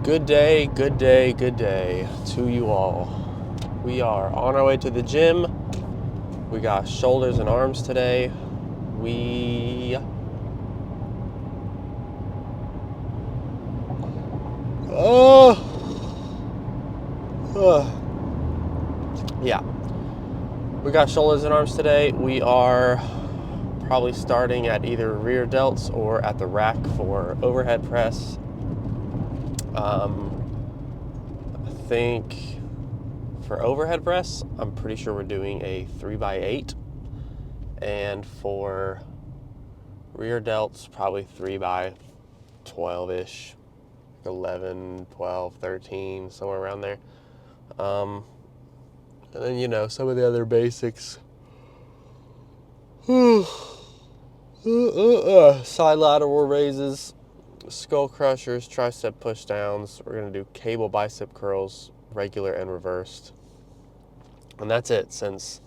Good day to you all. We are on our way to the gym. We got shoulders and arms today. Yeah. We got shoulders and arms today. We are probably starting at either rear delts or at the rack for overhead press. I think for overhead press, I'm pretty sure we're doing a 3x8. And for rear delts, probably 3x12-ish. 11, 12, 13, somewhere around there. And then, some of the other basics. Side lateral raises, skull crushers, tricep pushdowns. We're going to do cable bicep curls, regular and reversed. And that's it, since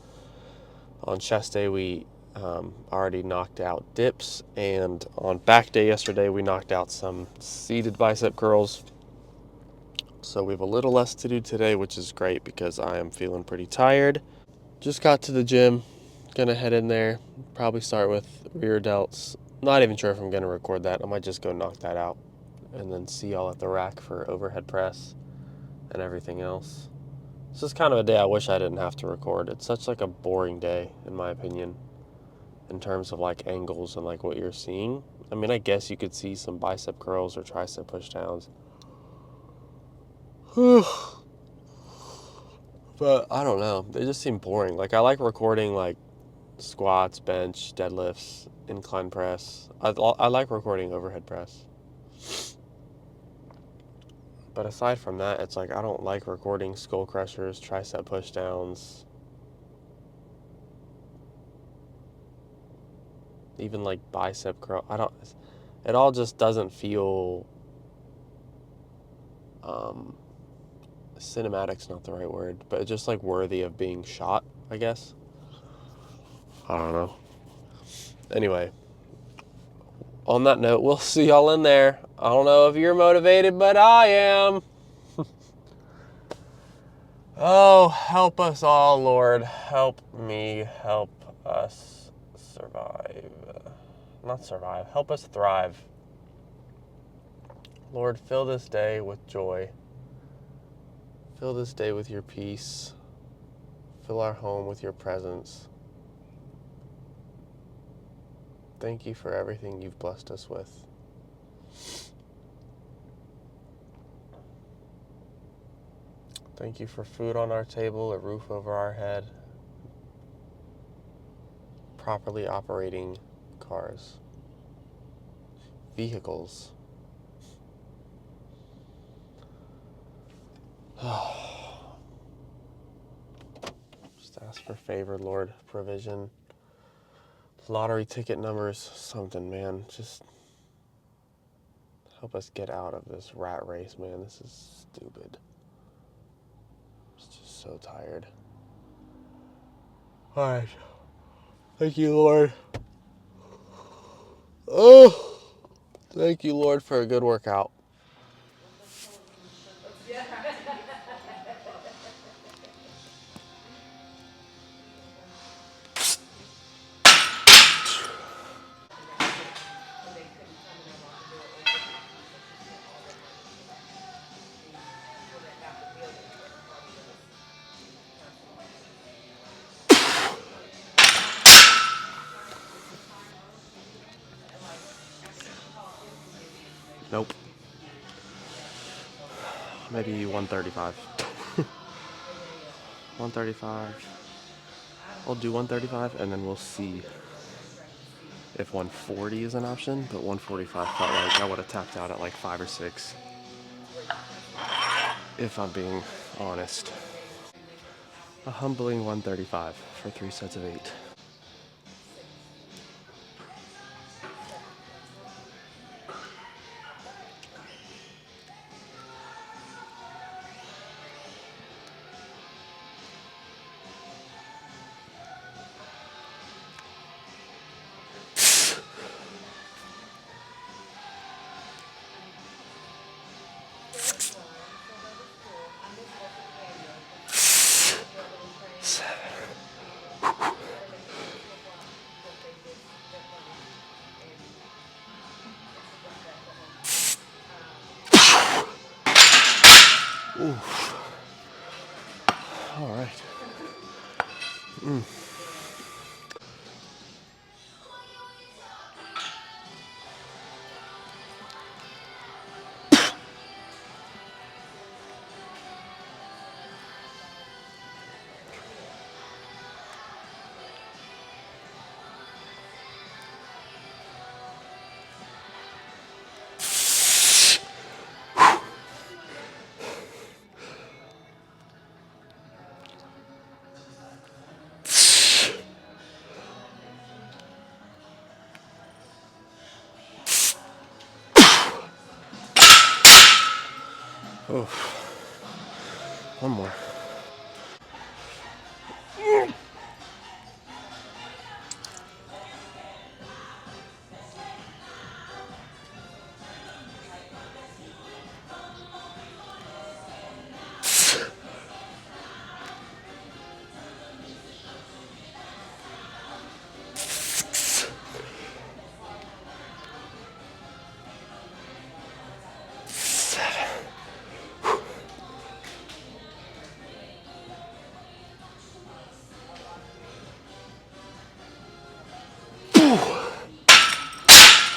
on chest day we already knocked out dips, and on back day yesterday we knocked out some seated bicep curls. So we have a little less to do today, which is great because I am feeling pretty tired. Just got to the gym, gonna head in there, probably start with rear delts. Not even sure if I'm gonna record that. I might just go knock that out and then see y'all at the rack for overhead press and everything else. It's just kind of a day I wish I didn't have to record. It's such like a boring day, in my opinion, in terms of like angles and like what you're seeing. I mean, I guess you could see some bicep curls or tricep pushdowns. But I don't know. They just seem boring. Like, I like recording like squats, bench, deadlifts, incline press. I like recording overhead press. But aside from that, it's like I don't like recording skull crushers, tricep pushdowns, even like bicep curl. It all just doesn't feel cinematic's not the right word, but it's just like worthy of being shot, I guess. I don't know. Anyway, on that note, we'll see y'all in there. I don't know if you're motivated, but I am. Oh, help us all, Lord. Help me, help us survive. Not survive, help us thrive. Lord, fill this day with joy. Fill this day with your peace. Fill our home with your presence. Thank you for everything you've blessed us with. Thank you for food on our table, a roof over our head, properly operating cars, vehicles. Just ask for favor, Lord, provision, lottery ticket numbers, something, man. Just help us get out of this rat race, man. This is stupid. I'm just so tired. All right. Thank you, Lord. Oh, thank you, Lord, for a good workout. Nope. Maybe 135. 135. I'll do 135 and then we'll see if 140 is an option, but 145 felt like I would have tapped out at like 5 or 6. If I'm being honest. A humbling 135 for 3 sets of 8. Oof. All right. Oh, one more.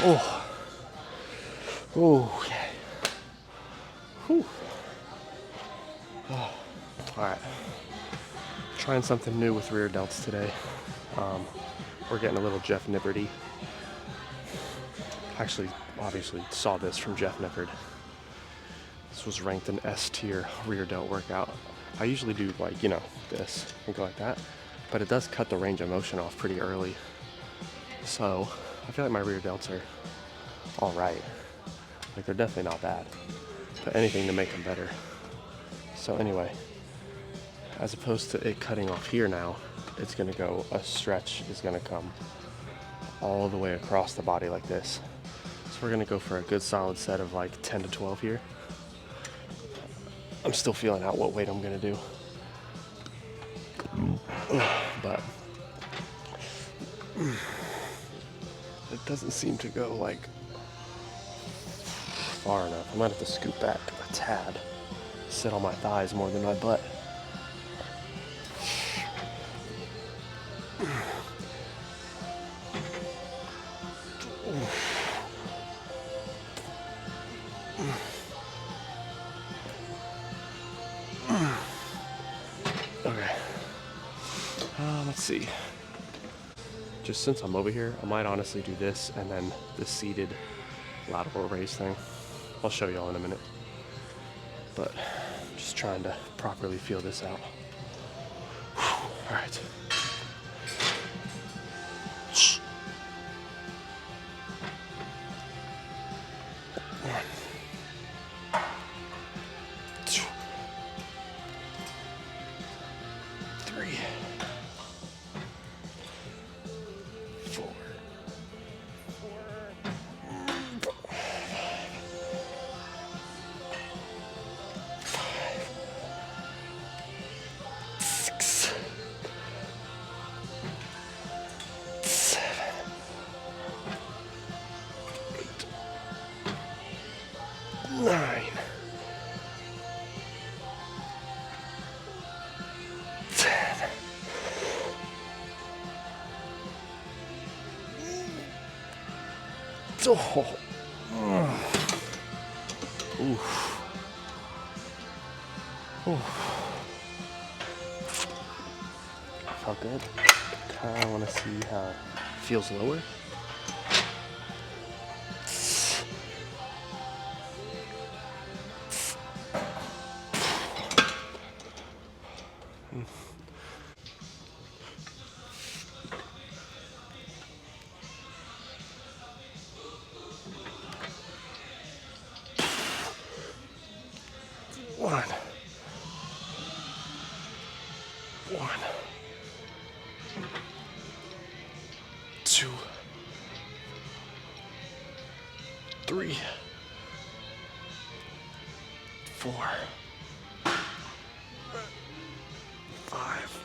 Oh, oh, okay. Whew. Oh. All right. Trying something new with rear delts today. We're getting a little Jeff Nippard-y. Actually, obviously saw this from Jeff Nippard. This was ranked an S tier rear delt workout. I usually do like, this and go like that, but it does cut the range of motion off pretty early. So I feel like my rear delts are all right. Like, they're definitely not bad, but anything to make them better. So anyway, as opposed to it cutting off here now, it's gonna go, a stretch is gonna come all the way across the body like this. So we're gonna go for a good solid set of like 10 to 12 here. I'm still feeling out what weight I'm gonna do. But it doesn't seem to go like far enough. I might have to scoot back a tad, sit on my thighs more than my butt. Okay. Let's see. Just since I'm over here, I might honestly do this and then the seated lateral raise thing. I'll show y'all in a minute. But I'm just trying to properly feel this out. All right. Oh. Oof. Oof. Felt good. Kind of want to see how it feels lower. One, 2, 3, 4, 5,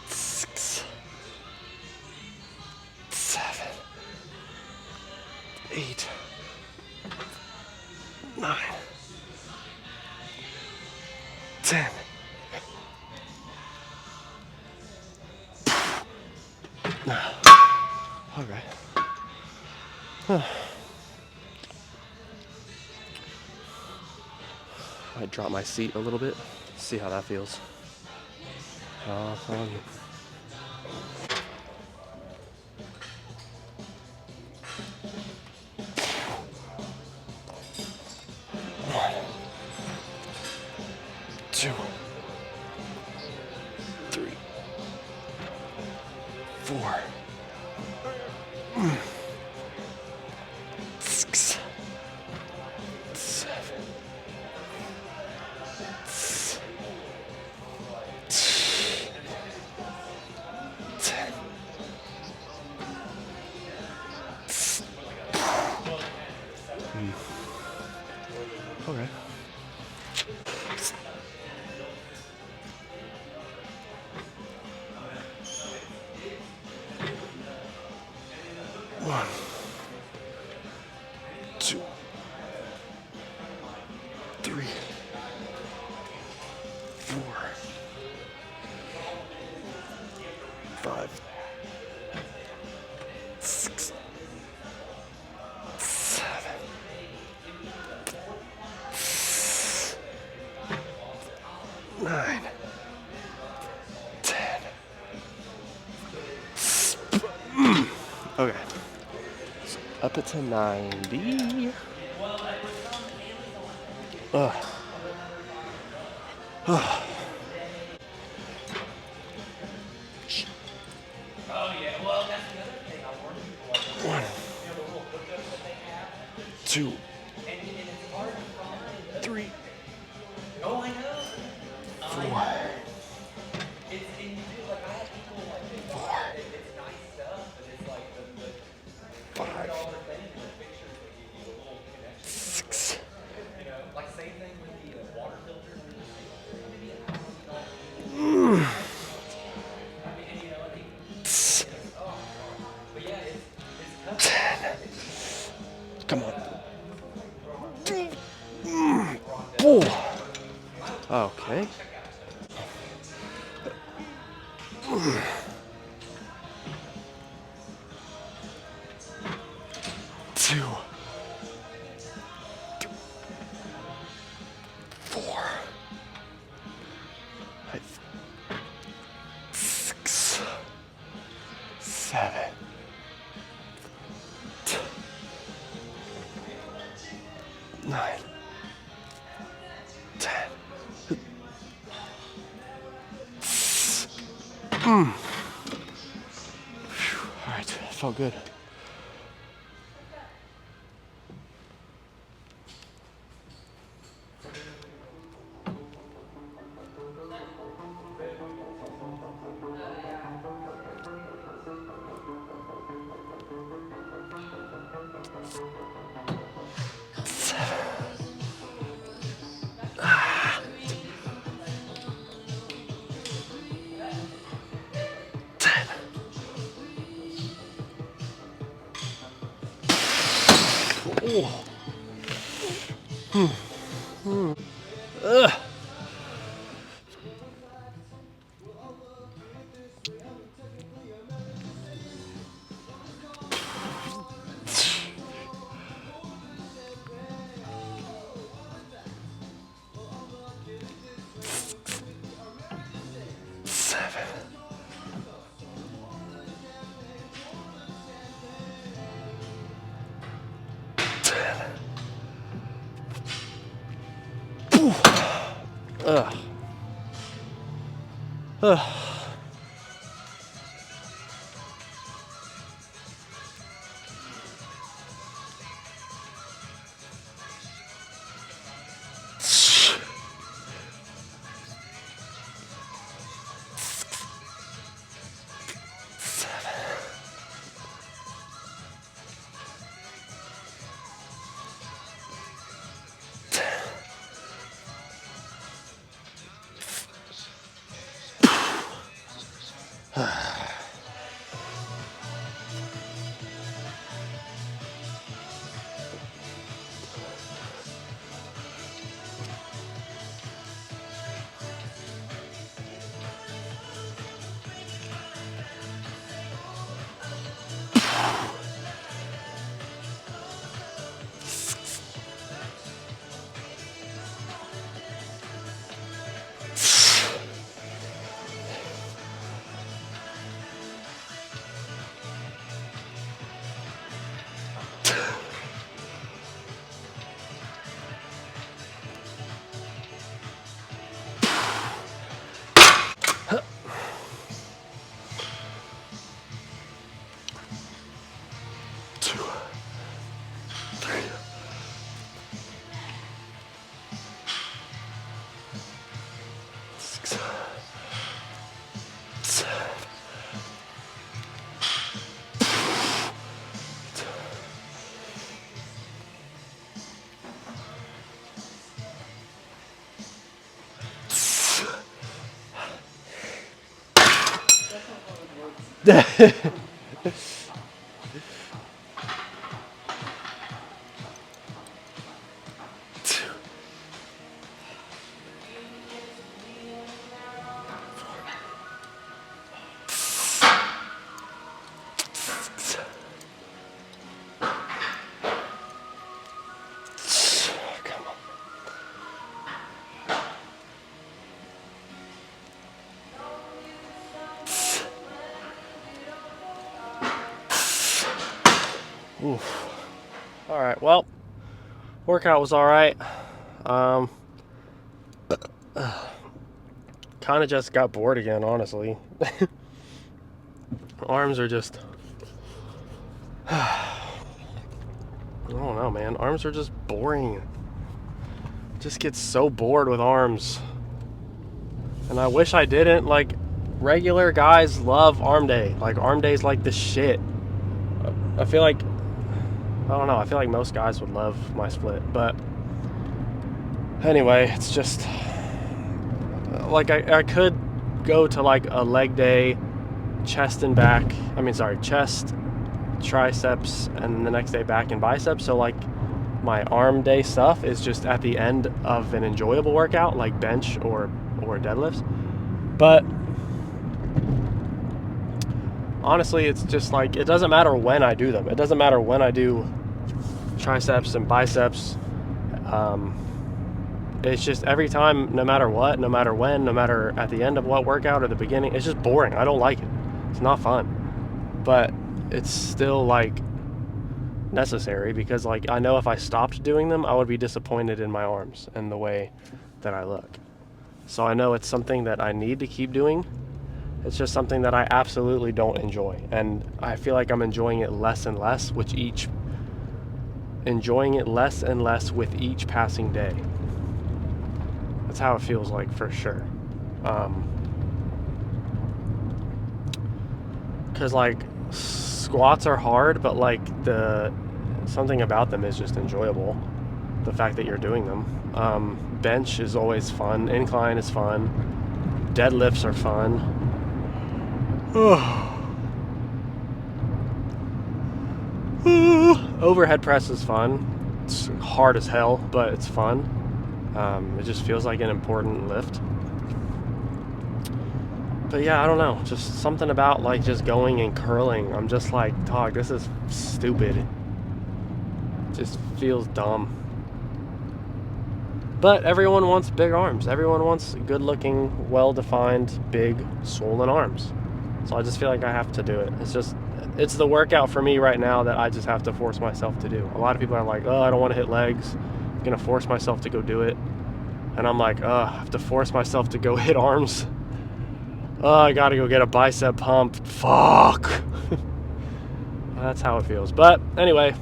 6, 7, 8, 9, 10. All right. I drop my seat a little bit, see how that feels. One, 2, 3, 4, 6, 7, 10. Okay. 1, 2, 3, 4, 5, 6, 7, 9, 10. Okay. So up it to 90. One, 2, 3, 4, 5, 6, 10. Come on. Okay. 2, 4, 5, 6, 7, 9, 10. All right, felt good. Ugh. Ugh. Ugh. Oof. All right, well, workout was all right. Kind of just got bored again, honestly. Arms are just, I don't know, man. Arms are just boring. Just get so bored with arms. And I wish I didn't. Like, regular guys love arm day. Like, arm day's like the shit. I feel like, I don't know, I feel like most guys would love my split. But anyway, it's just, like, I could go to like a leg day, chest and back. Chest, triceps, and the next day back and biceps. So like my arm day stuff is just at the end of an enjoyable workout, like bench or deadlifts. But honestly, it's just like, it doesn't matter when I do them. It doesn't matter when I do triceps and biceps. It's just every time, no matter what, no matter when, no matter at the end of what workout or the beginning, it's just boring. I don't like it. It's not fun. But it's still like necessary, because like I know if I stopped doing them, I would be disappointed in my arms and the way that I look. So I know it's something that I need to keep doing. It's just something that I absolutely don't enjoy, and I feel like I'm enjoying it less and less with each passing day. That's how it feels like, for sure. Because like squats are hard, but like something about them is just enjoyable. The fact that you're doing them. Bench is always fun. Incline is fun. Deadlifts are fun. Overhead press is fun. It's hard as hell, but it's fun. It just feels like an important lift. But yeah, I don't know. Just something about like just going and curling. I'm just like, dog, this is stupid. It just feels dumb. But everyone wants big arms. Everyone wants good-looking, well-defined, big, swollen arms. So I just feel like I have to do it. It's the workout for me right now that I just have to force myself to do. A lot of people are like, oh, I don't want to hit legs. I'm going to force myself to go do it. And I'm like, I have to force myself to go hit arms. I got to go get a bicep pump. Fuck. That's how it feels. But anyway,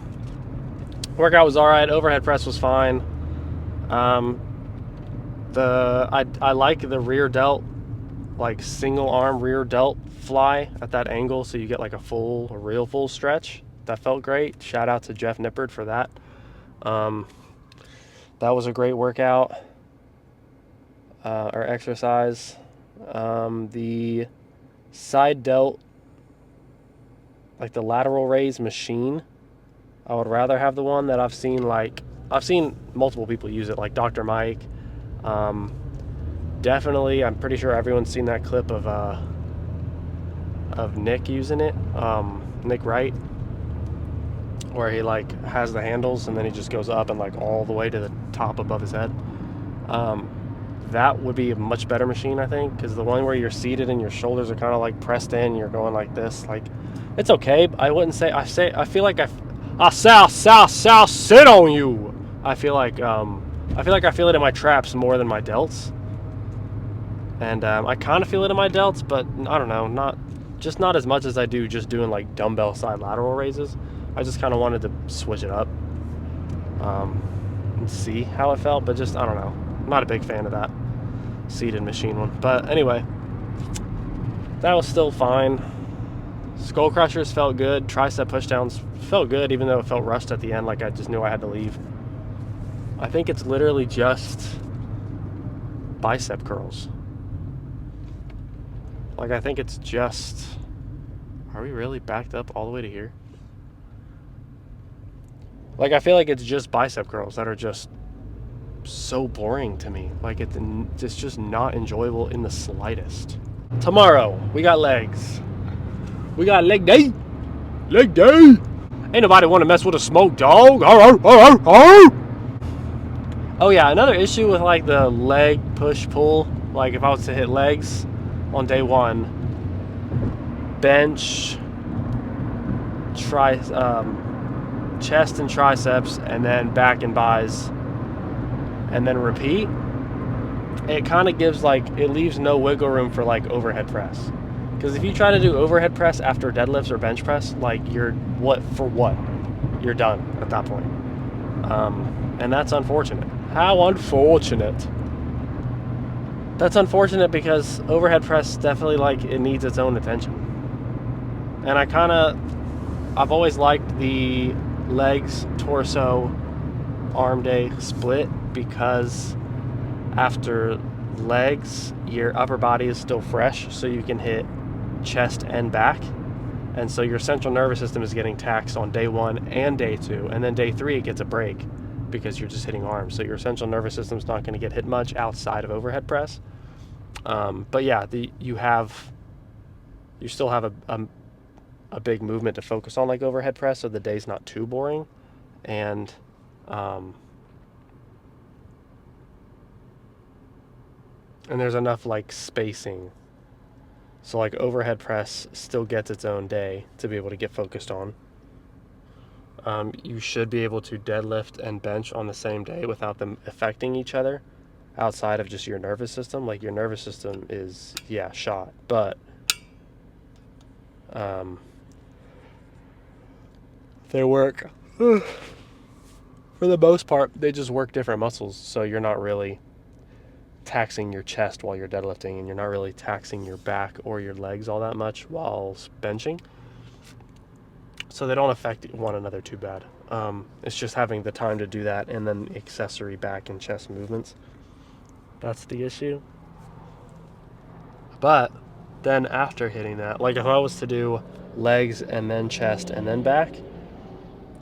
workout was all right. Overhead press was fine. I like the rear delt, like single arm rear delt fly at that angle, so you get like a real full stretch. That felt great. Shout out to Jeff Nippard for that. That was a great workout or exercise. The side delt, like the lateral raise machine, I would rather have the one that I've seen multiple people use it, like Dr. Mike. Definitely, I'm pretty sure everyone's seen that clip of Nick using it, Nick Wright, where he like has the handles and then he just goes up and like all the way to the top above his head. That would be a much better machine, I think, because the one where you're seated and your shoulders are kind of like pressed in, you're going like this, like, it's okay. I wouldn't say, I feel like sit on you. I feel like I feel it in my traps more than my delts. And I kind of feel it in my delts, but I don't know, not as much as I do just doing like dumbbell side lateral raises. I just kind of wanted to switch it up and see how it felt, but just, I don't know. I'm not a big fan of that seated machine one. But anyway, that was still fine. Skull crushers felt good. Tricep pushdowns felt good, even though it felt rushed at the end, like I just knew I had to leave. I think it's literally just bicep curls. Like, I think it's just Are we really backed up all the way to here? Like, I feel like it's just bicep curls that are just so boring to me. Like, it's just not enjoyable in the slightest. Tomorrow, we got legs. We got leg day. Leg day. Ain't nobody want to mess with a smoked dog. Oh yeah, another issue with like the leg push pull. Like if I was to hit legs on day one, bench, chest and triceps, and then back and buys, and then repeat. It kind of gives it leaves no wiggle room for like overhead press. Because if you try to do overhead press after deadlifts or bench press, like you're you're done at that point. And that's unfortunate. How unfortunate. That's unfortunate because overhead press definitely it needs its own attention. And I've always liked the legs, torso, arm day split because after legs, your upper body is still fresh, so you can hit chest and back. And so your central nervous system is getting taxed on day one and day two. And then day three, it gets a break because you're just hitting arms. So your central nervous system is not going to get hit much outside of overhead press. But yeah, you still have a big movement to focus on like overhead press, so the day's not too boring. And there's enough spacing. So overhead press still gets its own day to be able to get focused on. You should be able to deadlift and bench on the same day without them affecting each other outside of just your nervous system. Your nervous system is, shot. But they work, for the most part, they just work different muscles. So you're not really taxing your chest while you're deadlifting, and you're not really taxing your back or your legs all that much while benching. So they don't affect one another too bad. It's just having the time to do that and then accessory back and chest movements. That's the issue. But then after hitting that, if I was to do legs and then chest and then back,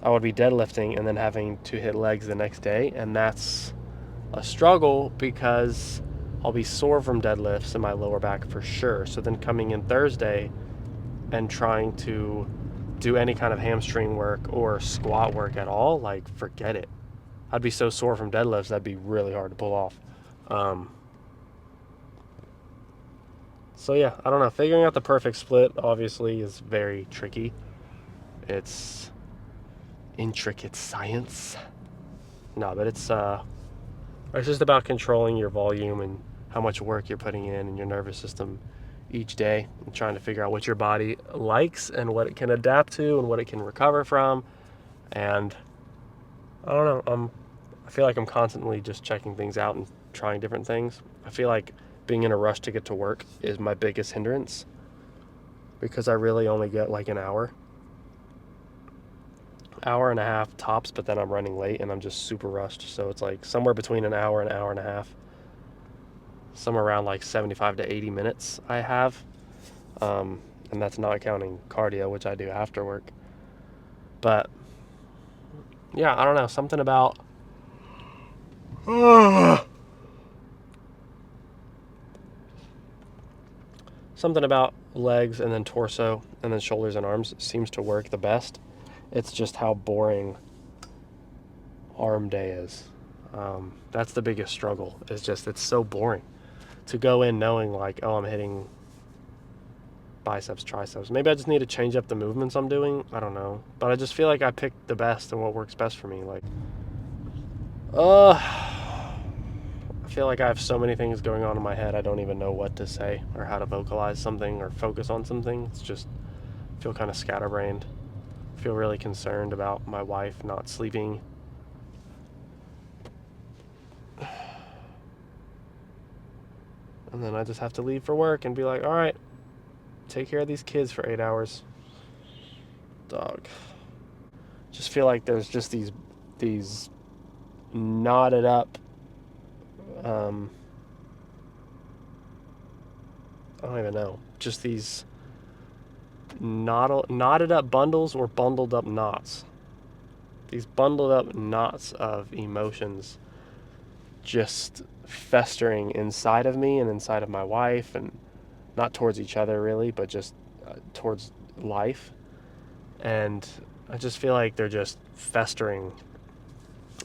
I would be deadlifting and then having to hit legs the next day. And that's a struggle because I'll be sore from deadlifts in my lower back for sure. So then coming in Thursday and trying to do any kind of hamstring work or squat work at all, forget it. I'd be so sore from deadlifts, that'd be really hard to pull off. So yeah, I don't know. Figuring out the perfect split obviously is very tricky. It's intricate science. No, but it's just about controlling your volume and how much work you're putting in your nervous system each day, and trying to figure out what your body likes and what it can adapt to and what it can recover from. And I don't know, I feel like I'm constantly just checking things out and trying different things. I feel like being in a rush to get to work is my biggest hindrance because I really only get an hour and a half tops, but then I'm running late and I'm just super rushed. So it's somewhere between an hour and a half. Somewhere around 75 to 80 minutes I have. And that's not counting cardio, which I do after work. But yeah, I don't know. Something about legs and then torso and then shoulders and arms seems to work the best. It's just how boring arm day is. That's the biggest struggle. It's so boring to go in knowing I'm hitting biceps, triceps. Maybe I just need to change up the movements I'm doing. I don't know. But I just feel like I picked the best and what works best for me. I feel like I have so many things going on in my head, I don't even know what to say or how to vocalize something or focus on something. It's just, I feel kind of scatterbrained. I feel really concerned about my wife not sleeping. And then I just have to leave for work and be all right, take care of these kids for 8 hours. Dog. Just feel like there's just these knotted up, I don't even know, just these knotted up bundles or bundled up knots. These bundled up knots of emotions just festering inside of me and inside of my wife, and not towards each other really, but just towards life. And I just feel like they're just festering,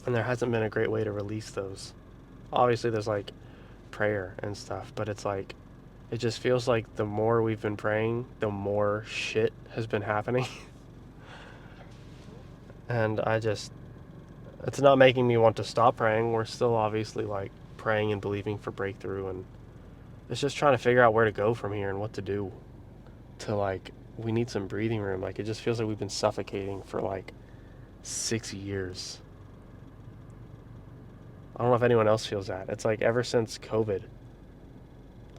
and there hasn't been a great way to release those. Obviously there's like prayer and stuff, but it's like, it just feels like the more we've been praying, the more shit has been happening. And it's not making me want to stop praying. We're still obviously like praying and believing for breakthrough, and it's just trying to figure out where to go from here and what to do. We need some breathing room. Like, it just feels like we've been suffocating for like 6 years. I don't know if anyone else feels that. It's like ever since COVID,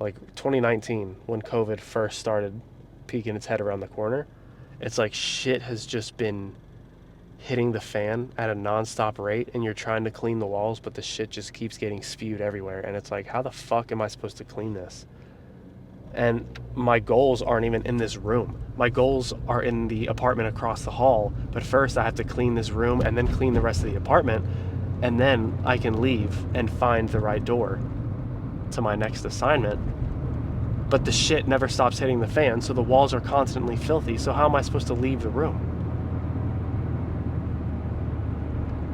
like 2019, when COVID first started peeking its head around the corner, it's like shit has just been hitting the fan at a nonstop rate, and you're trying to clean the walls, but the shit just keeps getting spewed everywhere. And it's like, how the fuck am I supposed to clean this? And my goals aren't even in this room. My goals are in the apartment across the hall. But first I have to clean this room and then clean the rest of the apartment. And then I can leave and find the right door to my next assignment. But the shit never stops hitting the fan, so the walls are constantly filthy. So how am I supposed to leave the room?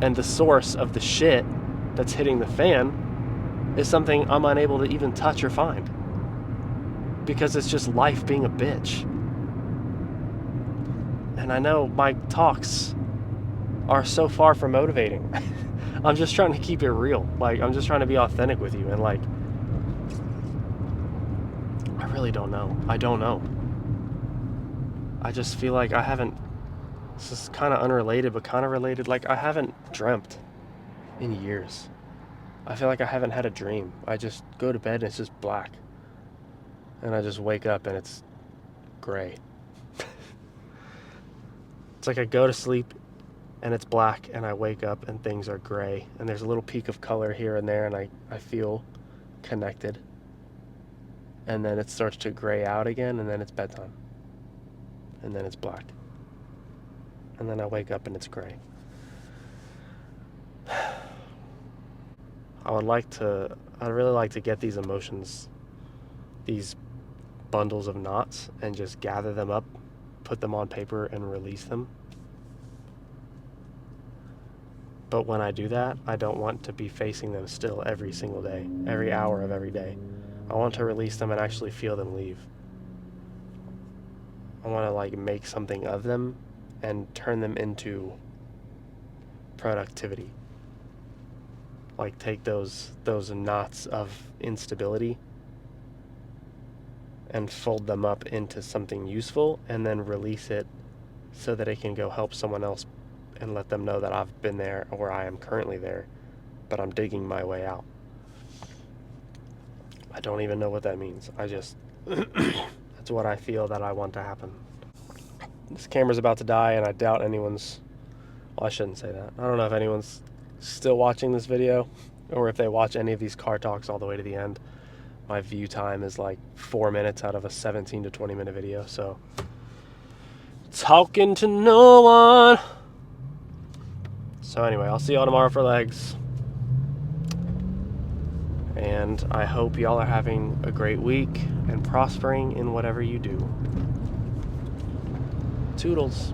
And the source of the shit that's hitting the fan is something I'm unable to even touch or find, because it's just life being a bitch. And I know my talks are so far from motivating. I'm just trying to keep it real. Like, I'm just trying to be authentic with you. And like, I really don't know. I don't know. I just feel like I haven't, this is kind of unrelated, but kind of related. Like, I haven't dreamt in years. I feel like I haven't had a dream. I just go to bed and it's just black. And I just wake up and it's gray. It's like I go to sleep and it's black, and I wake up and things are gray. And there's a little peak of color here and there, and I feel connected. And then it starts to gray out again, and then it's bedtime. And then it's black. And then I wake up and it's gray. I'd really like to get these emotions, these bundles of knots, and just gather them up, put them on paper, and release them. But when I do that, I don't want to be facing them still every single day, every hour of every day. I want to release them and actually feel them leave. I want to like make something of them and turn them into productivity. Like, take those knots of instability and fold them up into something useful, and then release it so that it can go help someone else, and let them know that I've been there, or I am currently there, but I'm digging my way out. I don't even know what that means. I just, that's what I feel that I want to happen. This camera's about to die, and I doubt anyone's, well, I shouldn't say that. I don't know if anyone's still watching this video, or if they watch any of these car talks all the way to the end. My view time is like 4 minutes out of a 17 to 20 minute video, so talking to no one. So anyway, I'll see y'all tomorrow for legs. And I hope y'all are having a great week and prospering in whatever you do. Toodles.